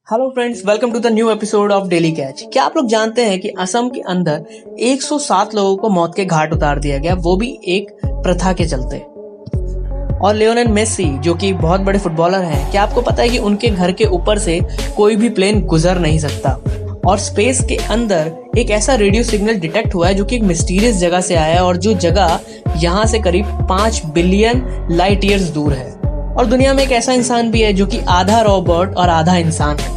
Hello friends, welcome to the new episode of daily catch. क्या आप लोग जानते हैं कि असम के अंदर 107 लोगों को मौत के घाट उतार दिया गया, वो भी एक प्रथा के चलते। और लियोनेल मेसी जो कि बहुत बड़े फुटबॉलर हैं, क्या आपको पता है कि उनके घर के ऊपर से कोई भी प्लेन गुजर नहीं सकता। और स्पेस के अंदर एक ऐसा रेडियो सिग्नल डिटेक्ट हुआ है जो कि एक मिस्टीरियस जगह से आया है, और जो जगह यहाँ से करीब 5 बिलियन लाइट ईयर्स दूर है। और दुनिया में एक ऐसा इंसान भी है जो कि आधा रोबोट और आधा इंसान है।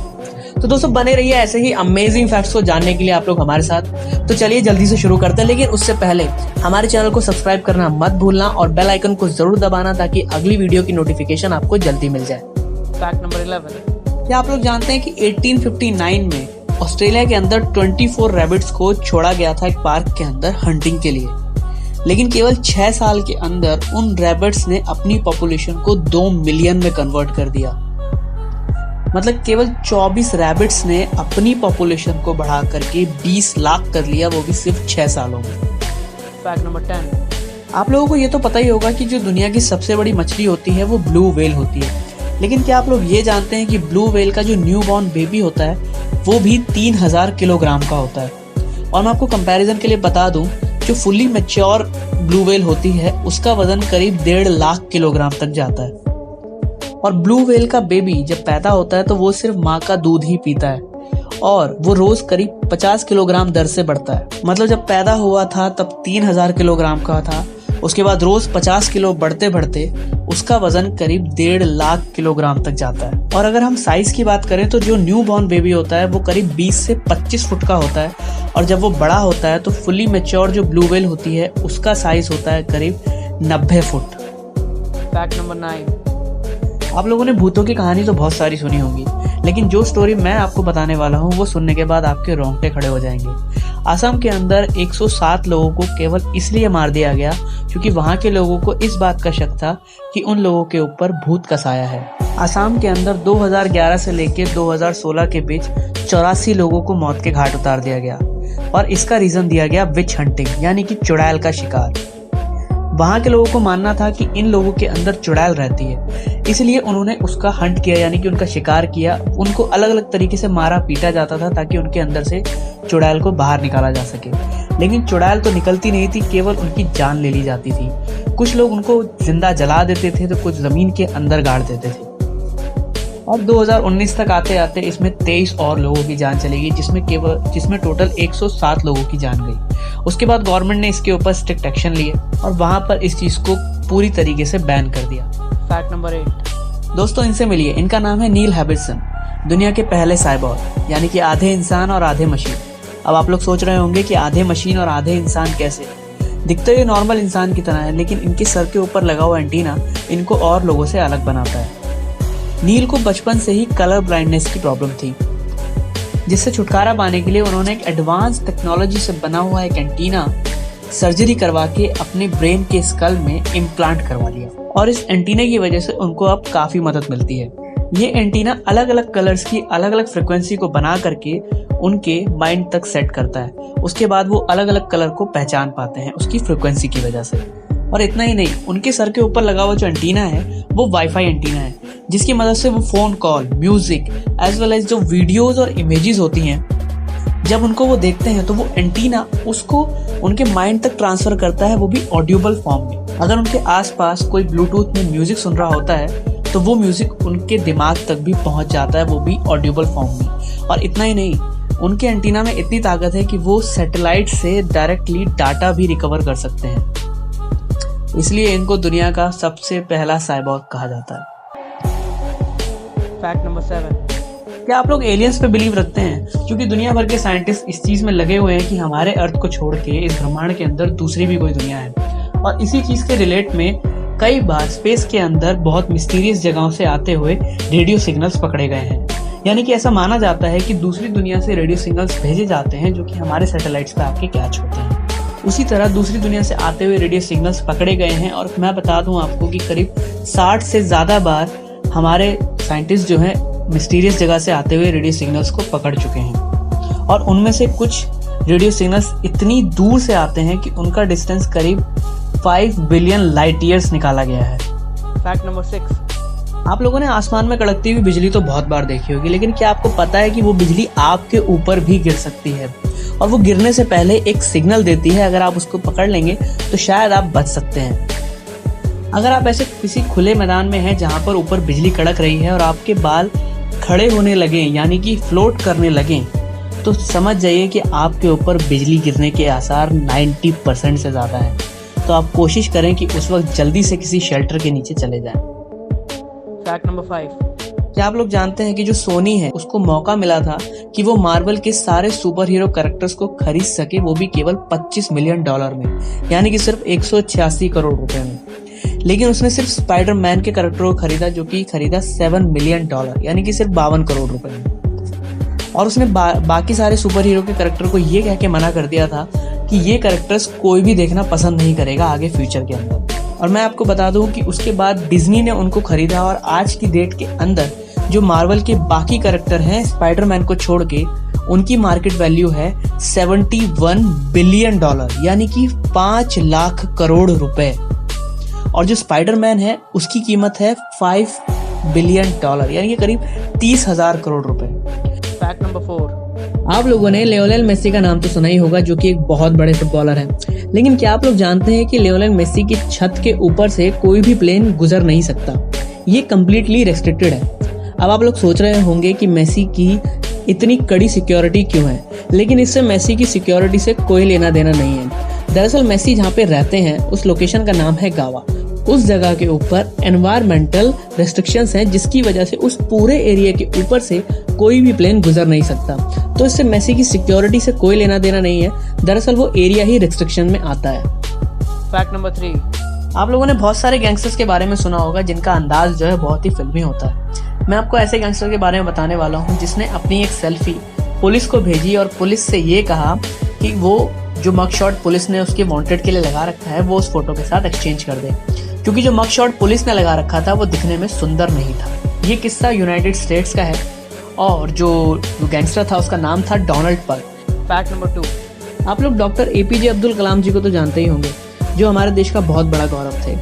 तो दोस्तों, बने रहिए ऐसे ही अमेजिंग फैक्ट्स को जानने के लिए आप लोग हमारे साथ। तो चलिए जल्दी से शुरू करते हैं, लेकिन उससे पहले हमारे चैनल को सब्सक्राइब करना मत भूलना और बेल आइकन को जरूर दबाना ताकि अगली वीडियो की नोटिफिकेशन आपको जल्दी मिल जाए। Fact number 11। क्या आप लोग जानते हैं कि 1859 में ऑस्ट्रेलिया के अंदर 24 रैबिट्स को छोड़ा गया था एक पार्क के अंदर हंटिंग के लिए, लेकिन केवल 6 साल के अंदर उन रैबिट्स ने अपनी पॉपुलेशन को 2 मिलियन में कन्वर्ट कर दिया। मतलब केवल 24 रैबिट्स ने अपनी पॉपुलेशन को बढ़ा करके 20 लाख कर लिया, वो भी सिर्फ 6 सालों में। Fact number 10। आप लोगों को ये तो पता ही होगा कि जो दुनिया की सबसे बड़ी मछली होती है वो ब्लू व्हेल होती है, लेकिन क्या आप लोग ये जानते हैं कि ब्लू व्हेल का जो न्यू बॉर्न बेबी होता है वो भी 3000 किलोग्राम का होता है। और मैं आपको कंपैरिजन के लिए बता दूं, जो फुल्ली मैच्योर ब्लू व्हेल होती है उसका वजन करीब 1.5 लाख किलोग्राम तक जाता है। और ब्लू व्हेल का बेबी जब पैदा होता है तो वो सिर्फ माँ का दूध ही पीता है, और वो रोज करीब 50 किलोग्राम दर से बढ़ता है। मतलब जब पैदा हुआ था तब 3000 किलोग्राम का था, उसके बाद रोज 50 किलो बढ़ते बढ़ते उसका वजन करीब 1.5 लाख किलोग्राम तक जाता है। और अगर हम साइज की बात करें तो जो न्यू बॉर्न बेबी होता है वो करीब 20 से 25 फुट का होता है, और जब वो बड़ा होता है तो फुली मैच्योर जो ब्लू व्हेल होती है उसका साइज होता है करीब 90 फुट। Fact number 9। आप लोगों ने भूतों की कहानी तो बहुत सारी सुनी होगी, लेकिन जो स्टोरी मैं आपको बताने वाला हूँ वो सुनने के बाद आपके रोंगटे खड़े हो जाएंगे। असम के अंदर 107 लोगों को केवल इसलिए मार दिया गया क्योंकि वहाँ के लोगों को इस बात का शक था कि उन लोगों के ऊपर भूत का साया है। असम के अंदर 2011 से लेकर 2016 के बीच 84 लोगों को मौत के घाट उतार दिया गया, और इसका रीजन दिया गया विच हंटिंग, यानी कि चुड़ैल का शिकार। वहाँ के लोगों को मानना था कि इन लोगों के अंदर चुड़ैल रहती है, इसलिए उन्होंने उसका हंट किया, यानी कि उनका शिकार किया। उनको अलग अलग तरीके से मारा पीटा जाता था ताकि उनके अंदर से चुड़ैल को बाहर निकाला जा सके, लेकिन चुड़ैल तो निकलती नहीं थी, केवल उनकी जान ले ली जाती थी। कुछ लोग उनको जिंदा जला देते थे तो कुछ जमीन के अंदर गाड़ देते थे। और 2019 तक आते आते इसमें 23 और लोगों की जान चली गई, जिसमें टोटल 107 लोगों की जान गई। उसके बाद गवर्नमेंट ने इसके ऊपर स्ट्रिक्ट एक्शन लिए और वहां पर इस चीज को पूरी तरीके से बैन कर दिया। Fact number 8। दोस्तों, इनसे मिलिए। इनका नाम है नील हैबिटसन, दुनिया के पहले साइबोर्ग, यानी कि आधे इंसान और आधे मशीन। अब आप लोग सोच रहे होंगे कि आधे मशीन और आधे इंसान कैसे? दिखते ये नॉर्मल इंसान की तरह है, लेकिन इनके सर के ऊपर लगा हुआ एंटीना इनको और लोगों से अलग बनाता है। नील को बचपन से ही कलर ब्लाइंडनेस की प्रॉब्लम थी, जिससे छुटकारा पाने के लिए उन्होंने एक एडवांस टेक्नोलॉजी से बना हुआ एक एंटीना सर्जरी करवा के अपने ब्रेन के स्कल में इम्प्लांट करवा लिया, और इस एंटीना की वजह से उनको अब काफी मदद मिलती है। ये एंटीना अलग अलग कलर्स की अलग अलग फ्रिक्वेंसी को बना करके उनके माइंड तक सेट करता है। उसके बाद वो अलग अलग कलर को पहचान पाते हैं उसकी फ्रिक्वेंसी की वजह से। और इतना ही नहीं, उनके सर के ऊपर लगा हुआ जो एंटीना है वो वाईफाई एंटीना है, जिसकी मदद से वो phone call, music as well as जो वीडियोस और इमेजेस होती हैं, जब उनको वो देखते हैं तो वो एंटीना उसको उनके माइंड तक ट्रांसफर करता है, वो भी ऑडियोबल फॉर्म में। अगर उनके आसपास कोई ब्लूटूथ में म्यूजिक सुन रहा होता है तो वो म्यूजिक उनके दिमाग तक भी पहुंच जाता है, वो भी ऑडियोबल फॉर्म में। और इतना ही नहीं, उनके एंटीना में इतनी ताकत है कि वो सैटेलाइट से डायरेक्टली डाटा भी रिकवर कर सकते हैं, इसलिए इनको दुनिया का सबसे पहला साइबोर्ग कहा जाता है। Fact number 7। क्या आप लोग एलियंस पे बिलीव रखते हैं? क्योंकि दुनिया भर के साइंटिस्ट इस चीज में लगे हुए हैं कि हमारे अर्थ को छोड़ के इस ब्रह्मांड के अंदर दूसरी भी कोई दुनिया है। और इसी चीज के रिलेट में कई बार स्पेस के अंदर बहुत मिस्टीरियस जगहों से आते हुए रेडियो सिग्नल्स पकड़े गए हैं। यानी कि ऐसा माना जाता है कि दूसरी दुनिया से रेडियो सिग्नल्स भेजे जाते हैं जो कि हमारे सैटेलाइट्स पे आके कैच होते हैं। उसी तरह दूसरी दुनिया से आते हुए रेडियो सिग्नल्स पकड़े गए हैं, और मैं बता दूं आपको कि करीब 60 से ज्यादा बार हमारे साइंटिस्ट जो हैं मिस्टीरियस जगह से आते हुए रेडियो सिग्नल्स को पकड़ चुके हैं। और उनमें से कुछ रेडियो सिग्नल्स इतनी दूर से आते हैं कि उनका डिस्टेंस करीब 5 बिलियन लाइट ईयर्स निकाला गया है। Fact number 6। आप लोगों ने आसमान में कड़कती हुई बिजली तो बहुत बार देखी होगी, लेकिन क्या आपको पता है कि वो बिजली आपके ऊपर भी गिर सकती है और वो गिरने से पहले एक सिग्नल देती है। अगर आप उसको पकड़ लेंगे तो शायद आप बच सकते हैं। अगर आप ऐसे किसी खुले मैदान में हैं जहां पर ऊपर बिजली कड़क रही है और आपके बाल खड़े होने लगे यानी कि फ्लोट करने लगे, तो समझ जाइए कि आपके ऊपर बिजली गिरने के आसार 90% से ज़्यादा है। तो आप कोशिश करें कि उस वक्त जल्दी से किसी शेल्टर के नीचे चले जाएं। फैक्ट नंबर 5, क्या आप लोग जानते हैं कि जो सोनी है उसको मौका मिला था कि वो मार्वल के सारे सुपर हीरो कैरेक्टर्स को खरीद सके, वो भी केवल $25 मिलियन में, यानी कि सिर्फ 186 करोड़ रुपए में। लेकिन उसने सिर्फ स्पाइडरमैन के कैरेक्टर को खरीदा, जो कि खरीदा $7 मिलियन, यानी कि सिर्फ 52 करोड़ रुपए में। और उसने बाकी सारे सुपर हीरो के कैरेक्टर को ये कह के मना कर दिया था कि ये कैरेक्टर्स कोई भी देखना पसंद नहीं करेगा आगे फ्यूचर के अंदर। और मैं आपको बता दूं कि उसके बाद डिज्नी ने उनको खरीदा और आज की डेट के अंदर जो मार्वल के बाकी कैरेक्टर हैं स्पाइडरमैन को छोड़ के, उनकी मार्केट वैल्यू है $71 बिलियन, यानी कि 5 लाख करोड़ रुपए। और जो स्पाइडरमैन है उसकी कीमत है $5 बिलियन, यानी कि करीब 30,000 करोड़ रुपए। फैक्ट नंबर 4, आप लोगों ने लियोनेल मेसी का नाम तो सुना ही होगा, जो कि एक बहुत बड़े फुटबॉलर हैं। लेकिन क्या आप लोग जानते हैं कि लियोनेल मेसी की छत के ऊपर से कोई भी प्लेन गुजर नहीं सकता? ये कम्प्लीटली रेस्ट्रिक्टेड है। अब आप लोग सोच रहे होंगे कि मेसी की इतनी कड़ी सिक्योरिटी क्यों है, लेकिन इससे मेसी की सिक्योरिटी से कोई लेना देना नहीं है। दरअसल मेसी जहाँ पे रहते हैं उस लोकेशन का नाम है गावा। उस जगह के ऊपर एनवायरमेंटल रेस्ट्रिक्शंस हैं, जिसकी वजह से उस पूरे एरिया के ऊपर से कोई भी प्लेन गुजर नहीं सकता। तो इससे मेसी की सिक्योरिटी से कोई लेना देना नहीं है। दरअसल वो एरिया ही रेस्ट्रिक्शन में आता है। फैक्ट नंबर 3, आप लोगों ने बहुत सारे गैंगस्टर्स के बारे में सुना होगा जिनका अंदाज जो है बहुत ही फिल्मी होता है। मैं आपको ऐसे गैंगस्टर के बारे में बताने वाला हूँ जिसने अपनी एक सेल्फी पुलिस को भेजी और पुलिस से ये कहा कि वो जो मग शॉट पुलिस ने उसके वांटेड के लिए लगा रखा है वो उस फोटो के साथ एक्सचेंज कर दे, क्योंकि जो मग शॉट पुलिस ने लगा रखा था वो दिखने में सुंदर नहीं था। ये किस्सा यूनाइटेड स्टेट्स का है और जो गैंगस्टर था उसका नाम था डोनाल्ड पर्क। फैक्ट नंबर 2, आप लोग डॉक्टर एपीजे अब्दुल कलाम जी को तो जानते ही होंगे, जो हमारे देश का बहुत बड़ा गौरव थे,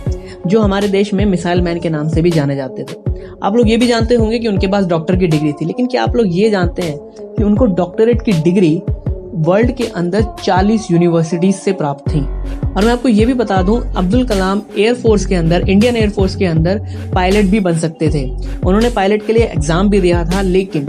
जो हमारे देश में मिसाइल मैन के नाम से भी जाने जाते थे। आप लोग ये भी जानते होंगे कि उनके पास डॉक्टर की डिग्री थी, लेकिन क्या आप लोग ये जानते हैं कि उनको डॉक्टरेट की डिग्री वर्ल्ड के अंदर 40 यूनिवर्सिटीज से प्राप्त थी। और मैं आपको ये भी बता दूं, अब्दुल कलाम एयरफोर्स के अंदर, इंडियन एयरफोर्स के अंदर पायलट भी बन सकते थे। उन्होंने पायलट के लिए एग्जाम भी दिया था, लेकिन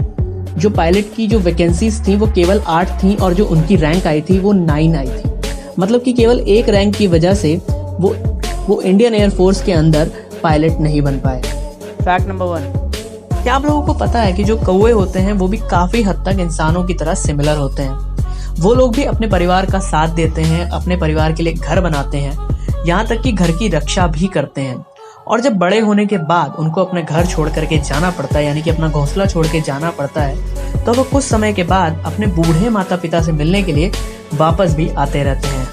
जो पायलट की जो वैकेंसीज थी वो केवल 8 थी और जो उनकी रैंक आई थी वो 9 आई थी। मतलब कि केवल एक रैंक की वजह से वो इंडियन एयरफोर्स के अंदर पायलट नहीं बन पाए। फैक्ट नंबर 1, क्या आप लोगों को पता है कि जो कौवे होते हैं वो भी काफी हद तक इंसानों की तरह सिमिलर होते हैं। वो लोग भी अपने परिवार का साथ देते हैं, अपने परिवार के लिए घर बनाते हैं, यहाँ तक कि घर की रक्षा भी करते हैं। और जब बड़े होने के बाद उनको अपने घर छोड़ करके जाना पड़ता है, यानी कि अपना घोंसला छोड़ के जाना पड़ता है, तो वो कुछ समय के बाद अपने बूढ़े माता पिता से मिलने के लिए वापस भी आते रहते हैं।